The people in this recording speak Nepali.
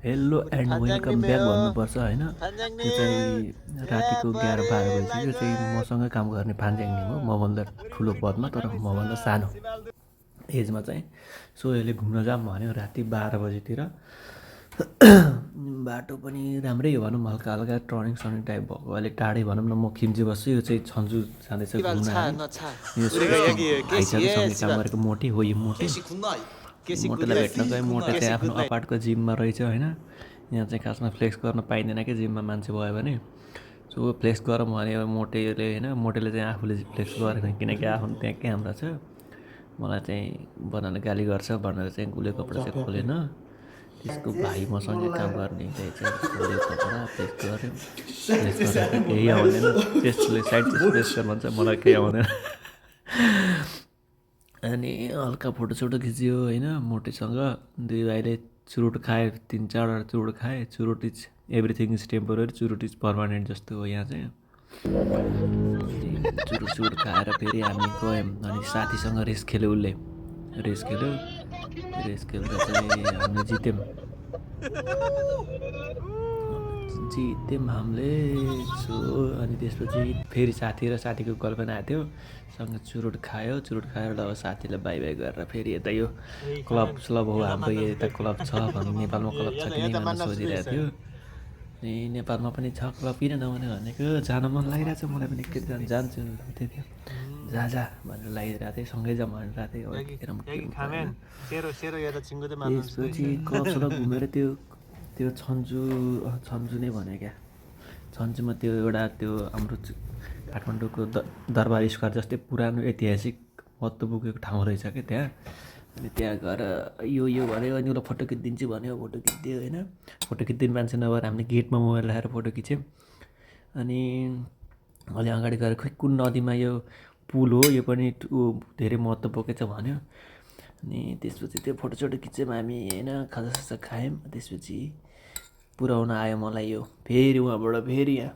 हेलो एन्ड वेलकम ब्याक भन्नुपर्छ होइन। यो चाहिँ रातिको 11-12 बजी यो चाहिँ मसँगै काम गर्ने फान्ज्याङनी हो। मभन्दा ठुलो पदमा तर मभन्दा सानो एजमा चाहिँ। सो यसले घुम्न जाऊँ भन्यो राति 12 बजीतिर। बाटो पनि राम्रै हो भनौँ, हल्का हल्का टर्निङ सनिङ टाइप भएको, अलिक टाढै भनौँ न। म खिम्ची बस्छु, यो चाहिँ छन्जु जाँदैछ घुम्न है। यो भाइ छ कि सँगै काम गरेको मोटे हो। यो मोटे मोटेलाई भेट्न गएँ। मोटे चाहिँ आफ्नो अपार्टको जिममा रहेछ होइन। यहाँ चाहिँ खासमा फ्लेक्स गर्न पाइँदैन कि जिममा मान्छे भयो भने। सो फ्लेक्स गरौँ भन्यो मोटेले होइन। मोटेले चाहिँ आफूले फ्लेक्स गरेन, किनकि आफ्नो त्यहाँ क्यामेरा छ। मलाई चाहिँ बनाएर गाली गर्छ भनेर चाहिँ उसले कपडा चाहिँ खोलेन। त्यसको भाइ मसँगै काम गर्ने चाहिँ खोल्यो कपडा, फ्लेक्स गऱ्यो। फ्लेक्स गरेर केही आउँदैन, चेस्टले साइड चेस्ट फ्लेक्स गर्नु भन्छ, मलाई केही आउँदैन। अनि हल्का फोटोसोटो खिच्यो होइन मोटेसँग। दुई भाइले चुरोट खायो, 3-4वटा चुरोट खाए। चुरोट इज एभ्रिथिङ इज टेम्पोररी, चुरोट इज पर्मानेन्ट जस्तो हो यहाँ चाहिँ। अनि चुरोट खाएर फेरि हामी गयौँ। अनि साथीसँग रेस खेल्यो उसले, रेस खेल्यो। रेस खेल्दा चाहिँ हामीले जित्यौँ हामीले। सो अनि त्यसपछि फेरि साथी र साथीको गर्लफ्रेन्ड आएको थियो, सँग चुरोट खायो। चुरोट खाएर अब साथीलाई बाई बाई गरेर फेरि यता यो क्लब स्लब हो हाम्रो, यता क्लब छ भन्नु। नेपालमा क्लब छ कि नै भनेर सोधिरहेको थियो। अनि नेपालमा पनि छ क्लब, किन नहुने भनेको। जान मन लागिरहेको छ मलाई पनि, एकचोटि जान्छु भन्दै थियो। जा भनेर लागिरहेको थिएँ, सँगै जाऊँ भनिरहेको थिएँ। त्यसपछि क्लब सलब घुमेर त्यो छन्जु नै भन्यो क्या। छन्जुमा त्यो एउटा त्यो हाम्रो काठमाडौँको दरबार स्क्वायर जस्तै पुरानो ऐतिहासिक महत्त्व बोकेको ठाउँ रहेछ क्या त्यहाँ। अनि त्यहाँ गएर यो भन्यो। अनि उसलाई फोटो खिचिदिन्छु भन्यो, फोटो खिचिदियो होइन। फोटो खिचिदिने मान्छे नभएर हामीले गेटमा मोबाइल राखेर फोटो खिच्यौँ। अनि अलि अगाडि गएर खोइ कुन नदीमा यो पुल हो, यो पनि धेरै महत्त्व बोकेछ भन्यो। अनि त्यसपछि त्यो फोटोसोटो खिच्यौँ हामी होइन, खाजासाजा खायौँ। त्यसपछि पुऱ्याउन आयो मलाई यो। फेरि उहाँबाट फेरि यहाँ